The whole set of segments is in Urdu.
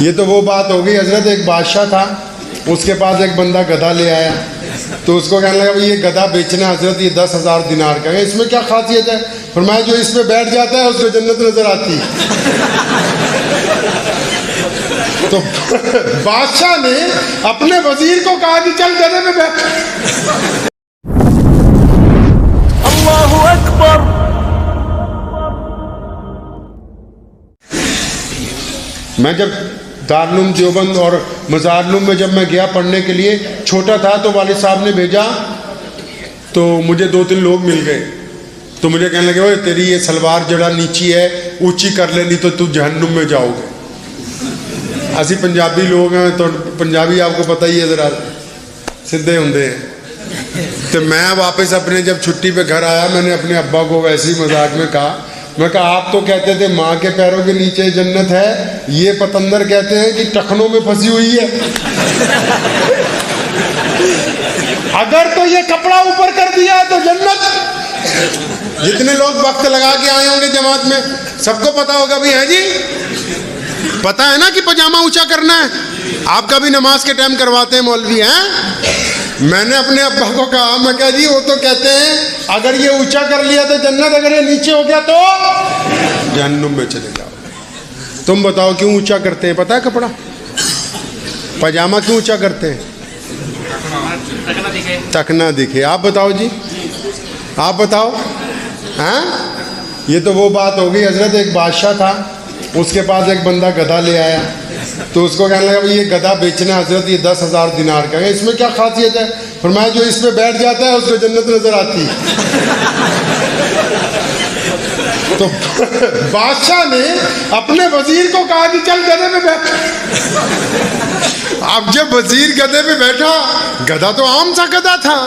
یہ تو وہ بات ہو گئی حضرت، ایک بادشاہ تھا، اس کے پاس ایک بندہ گدھا لے آیا، تو اس کو کہنے لگا بھائی یہ گدھا بیچنا ہے حضرت، یہ 10,000 دینار کا ہے، اس میں کیا خاصیت ہے؟ فرمایا جو اس پہ بیٹھ جاتا ہے اس کو جنت نظر آتی ہے۔ تو بادشاہ نے اپنے وزیر کو کہا کہ چل گدھے پہ بیٹھ۔ اللہ اکبر۔ میں جب دارالعلوم دیوبند اور مزارالعلوم میں جب میں گیا پڑھنے کے لیے، چھوٹا تھا تو والد صاحب نے بھیجا، تو مجھے 2-3 لوگ مل گئے، تو مجھے کہنے لگے اوے تیری یہ سلوار جڑا نیچی ہے اونچی کر لے، نہیں تو جہنم میں جاؤ گے۔ اسی پنجابی لوگ ہیں تو پنجابی آپ کو پتہ ہی ہے ذرا سدھے ہوندے ہیں۔ تو میں واپس اپنے جب چھٹی پہ گھر آیا، میں نے اپنے ابا کو ویسے ہی مذاق میں کہا، میں کہا آپ تو کہتے تھے ماں کے پیروں کے نیچے جنت ہے، یہ پتندر کہتے ہیں کہ ٹخنوں میں پھنسی ہوئی ہے۔ اگر تو یہ کپڑا اوپر کر دیا ہے تو جنت۔ جتنے لوگ وقت لگا کے آئے ہوں گے جماعت میں، سب کو پتا ہوگا بھی ہے جی، پتا ہے نا کہ پاجامہ اونچا کرنا ہے، آپ کا بھی نماز کے ٹائم کرواتے ہیں مولوی ہیں۔ میں نے اپنے ابا کو کہا، میں کہا جی وہ تو کہتے ہیں اگر یہ اونچا کر لیا تو جنت، اگر یہ نیچے ہو گیا تو جہنم میں چلے جاؤ۔ تم بتاؤ کیوں اونچا کرتے ہیں؟ پتا ہے کپڑا پاجامہ کیوں اونچا کرتے ہیں؟ تک نہ دکھے۔ آپ بتاؤ جی، آپ بتاؤ۔ ہاں یہ تو وہ بات ہو گئی حضرت، ایک بادشاہ تھا، اس کے پاس ایک بندہ گدھا لے آیا، تو اس کو کہنے لگا بھائی یہ گدھا بیچنا ہے حضرت، یہ 10,000 دینار کا ہے، اس میں کیا خاصیت ہے؟ فرمایا جو اس پہ بیٹھ جاتا ہے اس کو جنت نظر آتی ہے۔ تو بادشاہ نے اپنے وزیر کو کہا کہ چل گدھے پہ بیٹھ۔ اب جب وزیر گدھے پہ بیٹھا، گدھا تو عام سا گدھا تھا،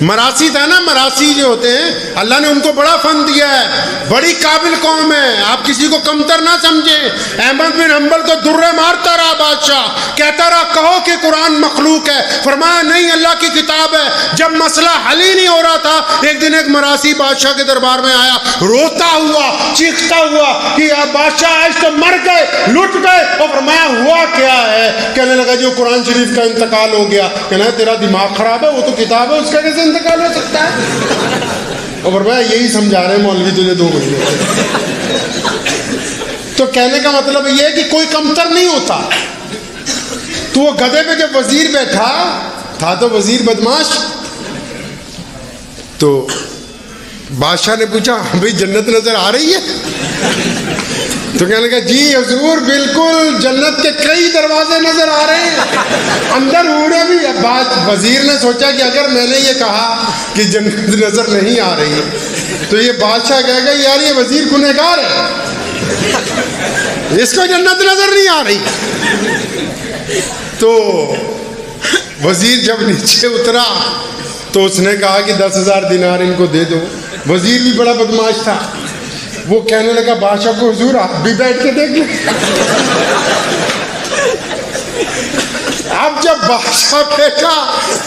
مراسی تھا نا، مراسی جو ہوتے ہیں اللہ نے ان کو بڑا فن دیا ہے، بڑی قابل قوم ہے، آپ کسی کو کمتر نہ سمجھیں۔ احمد بن حنبل کو درے مارتا رہا بادشاہ، کہتا رہا کہو کہ قرآن مخلوق ہے، فرمایا نہیں اللہ کی کتاب ہے۔ جب مسئلہ حل ہی نہیں ہو رہا تھا، ایک دن ایک مراسی بادشاہ کے دربار میں آیا، روتا ہوا چیختا ہوا کہ بادشاہ آج تو مر گئے، لٹ گئے، اور فرمایا ہوا کیا ہے؟ کہنے لگا جو قرآن شریف کا انتقال ہو گیا۔ کہنا ہے تیرا دماغ خراب ہے، وہ تو کتاب ہے، اس کا کیسے انتقال ہو سکتا ہے؟ اور فرمایا یہی سمجھا رہے ہیں مولوی تجھے 2 مہینے۔ تو کہنے کا مطلب یہ ہے کہ کوئی کمتر نہیں ہوتا۔ تو وہ گدھے پہ جب وزیر بیٹھا تھا تو وزیر بدماش، تو بادشاہ نے پوچھا بھئی جنت نظر آ رہی ہے؟ تو کہنے لگا جی حضور بالکل، جنت کے کئی دروازے نظر آ رہے ہیں، اندر ہورے بھی۔ بات وزیر نے سوچا کہ اگر میں نے یہ کہا کہ جنت نظر نہیں آ رہی تو یہ بادشاہ کہے گا یار یہ وزیر گنہگار ہے، اس کو جنت نظر نہیں آ رہی۔ تو وزیر جب نیچے اترا تو اس نے کہا کہ 10,000 دینار ان کو دے دو۔ وزیر بھی بڑا بدماش تھا، وہ کہنے لگا بادشاہ کو حضور آپ بھی بیٹھ کے دیکھ لیں۔ اب جب بادشاہ بیٹھا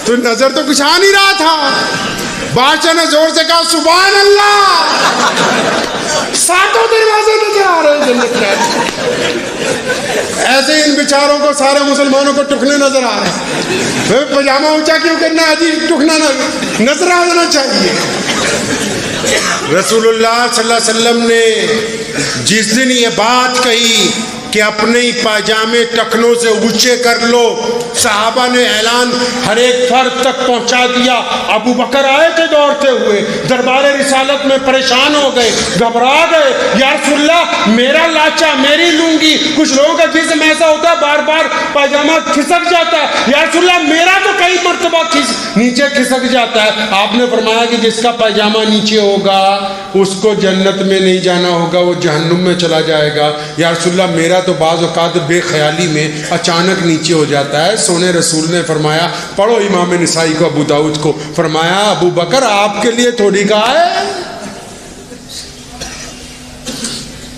تو نظر تو کچھ آ نہیں رہا تھا، بادشاہ نے زور سے کہا سبحان اللہ، 7 دروازے نظر آ رہے ہیں جنت کے۔ ایسے ہی ان بیچاروں کو، سارے مسلمانوں کو ٹکنے نظر آ رہے ہیں۔ پاجامہ اونچا کیوں کرنا ہے جی؟ ٹکنا نظر آ جانا چاہیے۔ رسول اللہ صلی اللہ علیہ وسلم نے جس دن یہ بات کہی کہ اپنے ہی پاجامے ٹخنوں سے اونچے کر لو، صحابہ نے اعلان ہر ایک فرد تک پہنچا دیا۔ ابو بکر آئے تھے دوڑتے ہوئے، دربار رسالت میں پریشان ہو گئے، گھبرا گئے، یا رسول اللہ میرا لاچا، میری لونگی، کچھ لوگوں کا جسم ایسا ہوتا ہے بار بار پاجامہ کھسک جاتا ہے، یا رسول اللہ میرا تو کئی مرتبہ نیچے کھسک جاتا ہے۔ آپ نے فرمایا کہ جس کا پاجامہ نیچے ہوگا اس کو جنت میں نہیں جانا ہوگا، وہ جہنم میں چلا جائے گا۔ یا رسول اللہ میرا تو بعض اوقات بے خیالی میں اچانک نیچے ہو جاتا ہے۔ سونے رسول نے فرمایا، پڑھو امام نسائی کو، ابو داؤد کو، فرمایا ابو بکر آپ کے لیے تھوڑی کہا ہے،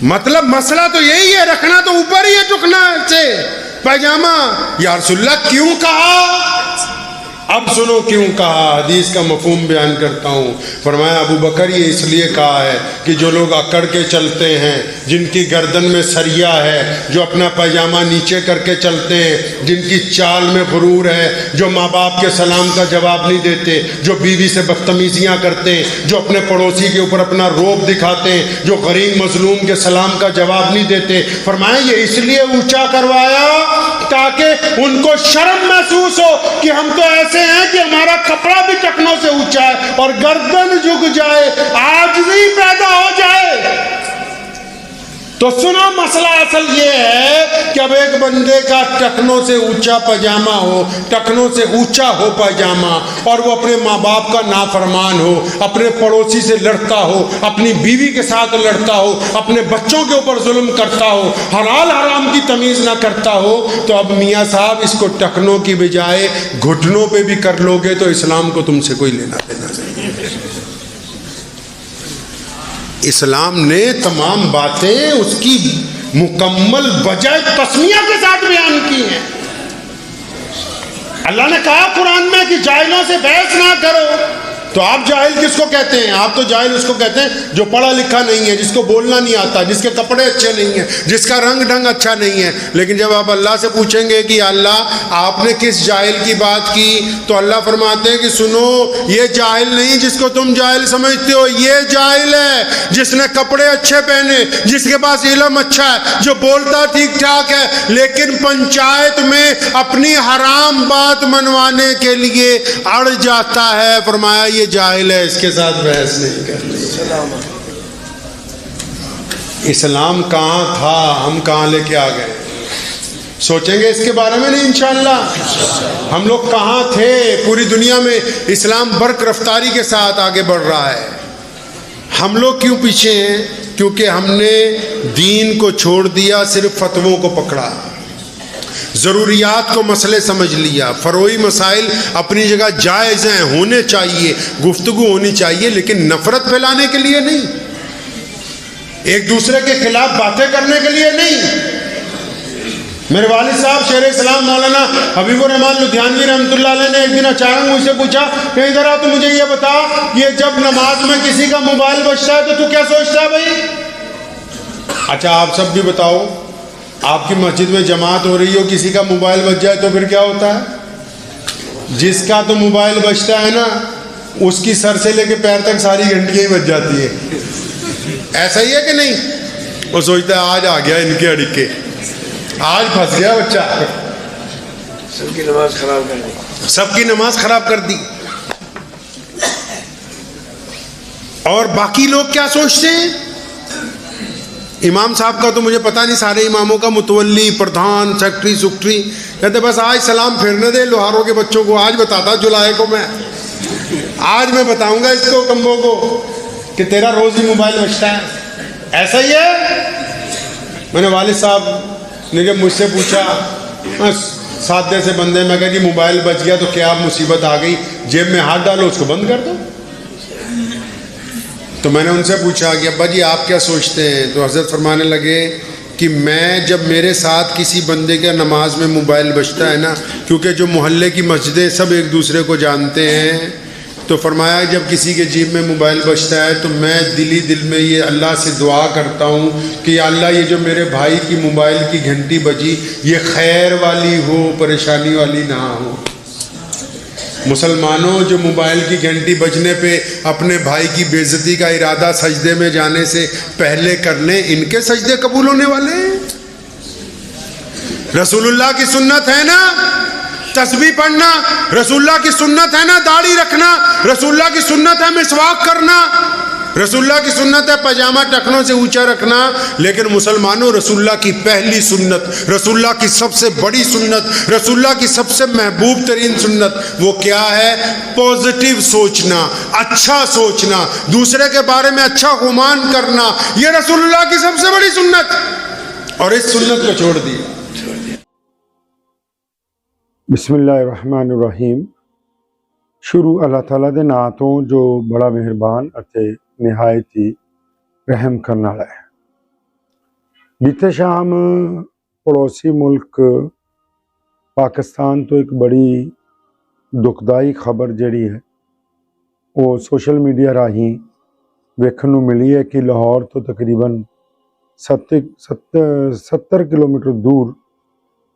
مطلب مسئلہ تو یہی ہے، رکھنا تو اوپر ہی ہے ٹکنا سے پاجامہ۔ یا رسول اللہ کیوں کہا؟ اب سنو کیوں کہا، حدیث کا مفہوم بیان کرتا ہوں۔ فرمایا ابو بکر یہ اس لیے کہا ہے کہ جو لوگ اکڑ کے چلتے ہیں، جن کی گردن میں سریا ہے، جو اپنا پاجامہ نیچے کر کے چلتے ہیں، جن کی چال میں غرور ہے، جو ماں باپ کے سلام کا جواب نہیں دیتے، جو بیوی سے بدتمیزیاں کرتے ہیں، جو اپنے پڑوسی کے اوپر اپنا روب دکھاتے ہیں، جو غریب مظلوم کے سلام کا جواب نہیں دیتے، فرمایا یہ اس لیے اونچا کروایا تاکہ ان کو شرم محسوس ہو کہ ہم تو ایسے ہیں کہ ہمارا کپڑا بھی ٹخنوں سے اونچا ہے، اور گردن جھک جائے، عاجزی پیدا ہو جائے۔ تو سنو مسئلہ اصل یہ ہے کہ اب ایک بندے کا ٹخنوں سے اونچا پاجامہ ہو، ٹخنوں سے اونچا ہو پاجامہ، اور وہ اپنے ماں باپ کا نافرمان ہو، اپنے پڑوسی سے لڑتا ہو، اپنی بیوی کے ساتھ لڑتا ہو، اپنے بچوں کے اوپر ظلم کرتا ہو، حلال حرام کی تمیز نہ کرتا ہو، تو اب میاں صاحب اس کو ٹخنوں کی بجائے گھٹنوں پہ بھی کر لو گے تو اسلام کو تم سے کوئی لینا دینا نہیں۔ اسلام نے تمام باتیں اس کی مکمل بجائے تسمیہ کے ساتھ بیان کی ہیں۔ اللہ نے کہا قرآن میں کہ جاہلوں سے بحث نہ کرو، تو آپ جاہل کس کو کہتے ہیں؟ آپ تو جاہل اس کو کہتے ہیں جو پڑھا لکھا نہیں ہے، جس کو بولنا نہیں آتا، جس کے کپڑے اچھے نہیں ہیں، جس کا رنگ ڈھنگ اچھا نہیں ہے۔ لیکن جب آپ اللہ سے پوچھیں گے کہ اللہ آپ نے کس جاہل کی بات کی، تو اللہ فرماتے ہیں کہ سنو، یہ جاہل نہیں جس کو تم جاہل سمجھتے ہو، یہ جاہل ہے جس نے کپڑے اچھے پہنے، جس کے پاس علم اچھا ہے، جو بولتا ٹھیک ٹھاک ہے، لیکن پنچایت میں اپنی حرام بات منوانے کے لیے اڑ جاتا ہے۔ فرمایا یہ جاہل ہے، اس کے ساتھ بحث نہیں کرنی۔ اسلام کہاں تھا، ہم کہاں لے کے آ گئے؟ سوچیں گے اس کے بارے میں نہیں انشاءاللہ؟ ہم لوگ کہاں تھے؟ پوری دنیا میں اسلام برق رفتاری کے ساتھ آگے بڑھ رہا ہے، ہم لوگ کیوں پیچھے ہیں؟ کیونکہ ہم نے دین کو چھوڑ دیا، صرف فتووں کو پکڑا، ضروریات کو مسئلے سمجھ لیا۔ فروعی مسائل اپنی جگہ جائز ہیں، ہونے چاہیے، گفتگو ہونی چاہیے، لیکن نفرت پھیلانے کے لیے نہیں، ایک دوسرے کے خلاف باتیں کرنے کے لیے نہیں۔ میرے والد صاحب شیخ اسلام مولانا حبیب الرحمان لدھیانوی رحمۃ اللہ علیہ نے ایک دن اچانک مجھ سے پوچھا کہ ادھر آ، تو مجھے یہ بتا، یہ جب نماز میں کسی کا موبائل بجتا ہے تو کیا سوچتا ہے بھائی؟ اچھا آپ سب بھی بتاؤ، آپ کی مسجد میں جماعت ہو رہی ہو، کسی کا موبائل بج جائے تو پھر کیا ہوتا ہے؟ جس کا تو موبائل بجتا ہے نا، اس کی سر سے لے کے پیر تک ساری گھنٹیاں ہی بج جاتی ہے، ایسا ہی ہے کہ نہیں؟ وہ سوچتا ہے آج آ گیا ان کے اڑکے، آج پھنس گیا بچہ، سب کی نماز خراب کر دی، سب کی نماز خراب کر دی۔ اور باقی لوگ کیا سوچتے ہیں؟ امام صاحب کا تو مجھے پتہ نہیں، سارے اماموں کا متولی، پردھان، سیکٹری، کہتے بس آج سلام پھیرنے دے لوہاروں کے بچوں کو، آج بتاتا جولائے کو آج میں بتاؤں گا اس کو کمبوں کو کہ تیرا روز ہی موبائل بجتا ہے، ایسا ہی ہے۔ میں نے والد صاحب نے مجھ سے پوچھا، سادے سے بندے میں کہا جی موبائل بچ گیا تو کیا مصیبت آ گئی، جیب میں ہاتھ ڈالو، اس کو بند کر دو۔ تو میں نے ان سے پوچھا کہ ابا جی آپ کیا سوچتے ہیں؟ تو حضرت فرمانے لگے کہ میں جب میرے ساتھ کسی بندے کا نماز میں موبائل بجتا ہے نا، کیونکہ جو محلے کی مسجدیں سب ایک دوسرے کو جانتے ہیں، تو فرمایا جب کسی کے جیب میں موبائل بجتا ہے تو میں دل میں یہ اللہ سے دعا کرتا ہوں کہ یا اللہ یہ جو میرے بھائی کی موبائل کی گھنٹی بجی یہ خیر والی ہو، پریشانی والی نہ ہو۔ مسلمانوں، جو موبائل کی گھنٹی بجنے پہ اپنے بھائی کی بے عزتی کا ارادہ سجدے میں جانے سے پہلے کر لیں، ان کے سجدے قبول ہونے والے ہیں۔ رسول اللہ کی سنت ہے نا تسبیح پڑھنا، رسول اللہ کی سنت ہے نا داڑھی رکھنا، رسول اللہ کی سنت ہے مسواک کرنا، رسول اللہ کی سنت ہے پاجامہ ٹخنوں سے اونچا رکھنا۔ لیکن مسلمانوں، رسول اللہ کی پہلی سنت، رسول اللہ کی سب سے بڑی سنت، رسول اللہ کی سب سے محبوب ترین سنت وہ کیا ہے؟ پازیٹیو سوچنا، اچھا سوچنا، دوسرے کے بارے میں اچھا گمان کرنا، یہ رسول اللہ کی سب سے بڑی سنت، اور اس سنت کو چھوڑ دیا۔ بسم اللہ الرحمن الرحیم۔ شروع اللہ تعالیٰ دے نام تو جو بڑا مہربان اتے نہایت ہی رحم کرنے والا ہے۔ بیتے شام پڑوسی ملک پاکستان تو ایک بڑی ਦੁਖਦਾਈ ਖਬਰ ਜਿਹੜੀ ਹੈ ਉਹ ਸੋਸ਼ਲ ਮੀਡੀਆ ਰਾਹੀਂ ਵੇਖਣ ਨੂੰ ਮਿਲੀ ਹੈ ਕਿ ਲਾਹੌਰ ਤੋਂ ਤਕਰੀਬਨ 70 ਕਿਲੋਮੀਟਰ ਦੂਰ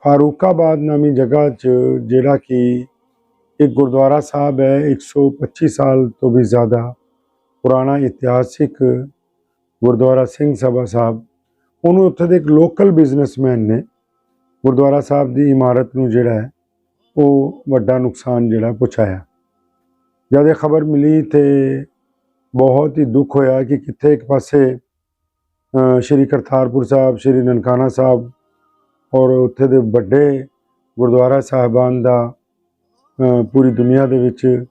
ਫਾਰੂਕਾਬਾਦ ਨਾਮੀ ਜਗ੍ਹਾ 'ਚ ਜਿਹੜਾ ਕਿ ਇੱਕ ਗੁਰਦੁਆਰਾ ਸਾਹਿਬ ਹੈ 125 ਸਾਲ ਤੋਂ ਵੀ ਜ਼ਿਆਦਾ ਪੁਰਾਣਾ ਇਤਿਹਾਸਿਕ ਗੁਰਦੁਆਰਾ ਸਿੰਘ ਸਭਾ ਸਾਹਿਬ, ਉਹਨੂੰ ਉੱਥੇ ਦੇ ਇੱਕ ਲੋਕਲ ਬਿਜ਼ਨਸਮੈਨ ਨੇ ਗੁਰਦੁਆਰਾ ਸਾਹਿਬ ਦੀ ਇਮਾਰਤ ਨੂੰ ਜਿਹੜਾ ਹੈ ਉਹ ਵੱਡਾ ਨੁਕਸਾਨ ਜਿਹੜਾ ਪਹੁੰਚਾਇਆ। ਜਦ ਇਹ ਖਬਰ ਮਿਲੀ ਤੇ ਬਹੁਤ ਹੀ ਦੁੱਖ ਹੋਇਆ ਕਿ ਕਿੱਥੇ ਇੱਕ ਪਾਸੇ ਸ਼੍ਰੀ ਕਰਤਾਰਪੁਰ ਸਾਹਿਬ, ਸ਼੍ਰੀ ਨਨਕਾਣਾ ਸਾਹਿਬ ਔਰ ਉੱਥੇ ਦੇ ਵੱਡੇ ਗੁਰਦੁਆਰਾ ਸਾਹਿਬਾਨ ਦਾ ਪੂਰੀ ਦੁਨੀਆ ਦੇ ਵਿੱਚ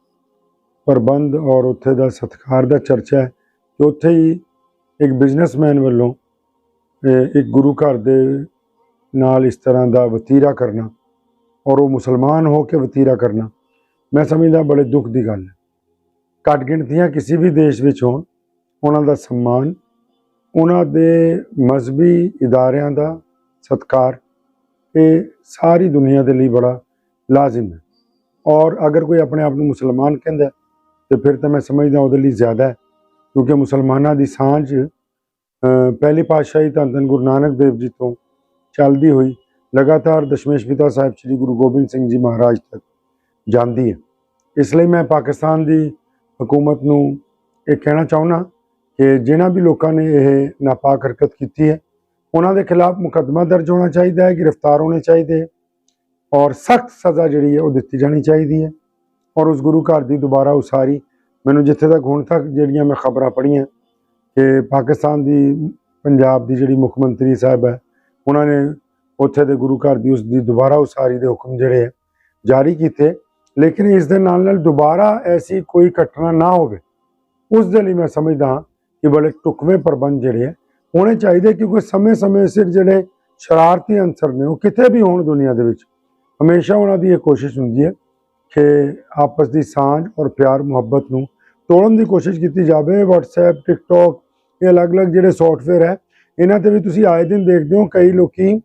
ਪ੍ਰਬੰਧ ਔਰ ਉੱਥੇ ਦਾ ਸਤਿਕਾਰ ਦਾ ਚਰਚਾ ਹੈ ਕਿ ਉੱਥੇ ਹੀ ਇੱਕ ਬਿਜ਼ਨਸਮੈਨ ਵੱਲੋਂ ਇੱਕ ਗੁਰੂ ਘਰ ਦੇ ਨਾਲ ਇਸ ਤਰ੍ਹਾਂ ਦਾ ਵਤੀਰਾ ਕਰਨਾ ਔਰ ਉਹ ਮੁਸਲਮਾਨ ਹੋ ਕੇ ਵਤੀਰਾ ਕਰਨਾ, ਮੈਂ ਸਮਝਦਾ ਬੜੇ ਦੁੱਖ ਦੀ ਗੱਲ ਹੈ। ਘੱਟ ਗਿਣਤੀਆਂ ਕਿਸੇ ਵੀ ਦੇਸ਼ ਵਿੱਚ ਹੋਣ, ਉਹਨਾਂ ਦਾ ਸਨਮਾਨ, ਉਹਨਾਂ ਦੇ ਮਜ਼ਹਬੀ ਇਦਾਰਿਆਂ ਦਾ ਸਤਿਕਾਰ, ਇਹ ਸਾਰੀ ਦੁਨੀਆ ਦੇ ਲਈ ਬੜਾ ਲਾਜ਼ਮ ਹੈ। ਔਰ ਅਗਰ ਕੋਈ ਆਪਣੇ ਆਪ ਨੂੰ ਮੁਸਲਮਾਨ ਕਹਿੰਦਾ ਤੇ ਫਿਰ ਤਾਂ ਮੈਂ ਸਮਝਦਾ ਉਹਦੇ ਲਈ ਜ਼ਿਆਦਾ ਹੈ, ਕਿਉਂਕਿ ਮੁਸਲਮਾਨਾਂ ਦੀ ਸਾਂਝ ਪਹਿਲੀ ਪਾਤਸ਼ਾਹੀ ਧੰਨ ਧੰਨ ਗੁਰੂ ਨਾਨਕ ਦੇਵ ਜੀ ਤੋਂ ਚੱਲਦੀ ਹੋਈ ਲਗਾਤਾਰ ਦਸ਼ਮੇਸ਼ ਪਿਤਾ ਸਾਹਿਬ ਸ੍ਰੀ ਗੁਰੂ ਗੋਬਿੰਦ ਸਿੰਘ ਜੀ ਮਹਾਰਾਜ ਤੱਕ ਜਾਂਦੀ ਹੈ। ਇਸ ਲਈ ਮੈਂ ਪਾਕਿਸਤਾਨ ਦੀ ਹਕੂਮਤ ਨੂੰ ਇਹ ਕਹਿਣਾ ਚਾਹੁੰਦਾ ਕਿ ਜਿਨ੍ਹਾਂ ਵੀ ਲੋਕਾਂ ਨੇ ਇਹ ਨਾਪਾਕ ਹਰਕਤ ਕੀਤੀ ਹੈ ਉਹਨਾਂ ਦੇ ਖਿਲਾਫ ਮੁਕੱਦਮਾ ਦਰਜ ਹੋਣਾ ਚਾਹੀਦਾ ਹੈ, ਗ੍ਰਿਫਤਾਰ ਹੋਣੇ ਚਾਹੀਦੇ ਔਰ ਸਖਤ ਸਜ਼ਾ ਜਿਹੜੀ ਹੈ ਉਹ ਦਿੱਤੀ ਜਾਣੀ ਚਾਹੀਦੀ ਹੈ। ਔਰ ਉਸ ਗੁਰੂ ਘਰ ਦੀ ਦੁਬਾਰਾ ਉਸਾਰੀ, ਮੈਨੂੰ ਜਿੱਥੇ ਤੱਕ ਹੁਣ ਤੱਕ ਜਿਹੜੀਆਂ ਮੈਂ ਖਬਰਾਂ ਪੜ੍ਹੀਆਂ ਕਿ ਪਾਕਿਸਤਾਨ ਦੀ ਪੰਜਾਬ ਦੀ ਜਿਹੜੀ ਮੁੱਖ ਮੰਤਰੀ ਸਾਹਿਬ ਹੈ ਉਹਨਾਂ ਨੇ ਉੱਥੇ ਦੇ ਗੁਰੂ ਘਰ ਦੀ ਉਸ ਦੀ ਦੁਬਾਰਾ ਉਸਾਰੀ ਦੇ ਹੁਕਮ ਜਿਹੜੇ ਹੈ ਜਾਰੀ ਕੀਤੇ, ਲੇਕਿਨ ਇਸ ਦੇ ਨਾਲ ਨਾਲ ਦੁਬਾਰਾ ਐਸੀ ਕੋਈ ਘਟਨਾ ਨਾ ਹੋਵੇ ਉਸ ਦੇ ਲਈ ਮੈਂ ਸਮਝਦਾ ਹਾਂ ਕਿ ਬੜੇ ਢੁਕਵੇਂ ਪ੍ਰਬੰਧ ਜਿਹੜੇ ਹੈ ਹੋਣੇ ਚਾਹੀਦੇ, ਕਿਉਂਕਿ ਸਮੇਂ ਸਿਰ ਜਿਹੜੇ ਸ਼ਰਾਰਤੀ ਅੰਸਰ ਨੇ ਉਹ ਕਿਤੇ ਵੀ ਹੋਣ ਦੁਨੀਆ ਦੇ ਵਿੱਚ, ਹਮੇਸ਼ਾ ਉਹਨਾਂ ਦੀ ਇਹ ਕੋਸ਼ਿਸ਼ ਹੁੰਦੀ ਹੈ ਕਿ ਆਪਸ ਦੀ ਸਾਂਝ ਔਰ ਪਿਆਰ ਮੁਹੱਬਤ ਨੂੰ ਤੋੜਨ ਦੀ ਕੋਸ਼ਿਸ਼ ਕੀਤੀ ਜਾਵੇ। WhatsApp, TikTok, ਇਹ ਅਲੱਗ-ਅਲੱਗ ਜਿਹੜੇ ਸੌਫਟਵੇਅਰ ਹੈ ਇਹਨਾਂ ਤੇ ਵੀ ਤੁਸੀਂ ਆਏ ਦਿਨ ਦੇਖਦੇ ਹੋ ਕਈ ਲੋਕੀ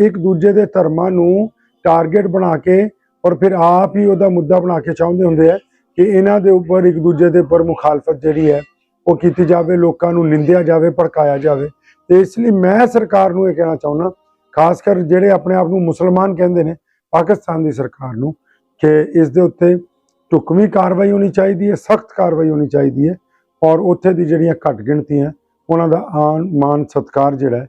ਇੱਕ ਦੂਜੇ ਦੇ ਧਰਮਾਂ ਨੂੰ ਟਾਰਗੇਟ ਬਣਾ ਕੇ ਔਰ ਫਿਰ ਆਪ ਹੀ ਉਹਦਾ ਮੁੱਦਾ ਬਣਾ ਕੇ ਚਾਹੁੰਦੇ ਹੁੰਦੇ ਹੈ ਕਿ ਇਹਨਾਂ ਦੇ ਉੱਪਰ ਇੱਕ ਦੂਜੇ ਦੇ ਉੱਪਰ ਮੁਖਾਲਫਤ ਜਿਹੜੀ ਹੈ ਉਹ ਕੀਤੀ ਜਾਵੇ, ਲੋਕਾਂ ਨੂੰ ਨਿੰਦਿਆ ਜਾਵੇ, ਭੜਕਾਇਆ ਜਾਵੇ। ਤੇ ਇਸ ਲਈ ਮੈਂ ਸਰਕਾਰ ਨੂੰ ਇਹ ਕਹਿਣਾ ਚਾਹੁੰਦਾ, ਖਾਸ ਕਰ ਜਿਹੜੇ ਆਪਣੇ ਆਪ ਨੂੰ ਮੁਸਲਮਾਨ ਕਹਿੰਦੇ ਨੇ, ਪਾਕਿਸਤਾਨ ਦੀ ਸਰਕਾਰ ਨੂੰ, ਕਿ ਇਸ ਦੇ ਉੱਤੇ ਢੁਕਵੀਂ ਕਾਰਵਾਈ ਹੋਣੀ ਚਾਹੀਦੀ ਹੈ, ਸਖਤ ਕਾਰਵਾਈ ਹੋਣੀ ਚਾਹੀਦੀ ਹੈ ਔਰ ਉੱਥੇ ਦੀ ਜਿਹੜੀਆਂ ਘੱਟ ਗਿਣਤੀਆਂ ਉਹਨਾਂ ਦਾ ਆਨ ਮਾਨ ਸਤਿਕਾਰ ਜਿਹੜਾ ਹੈ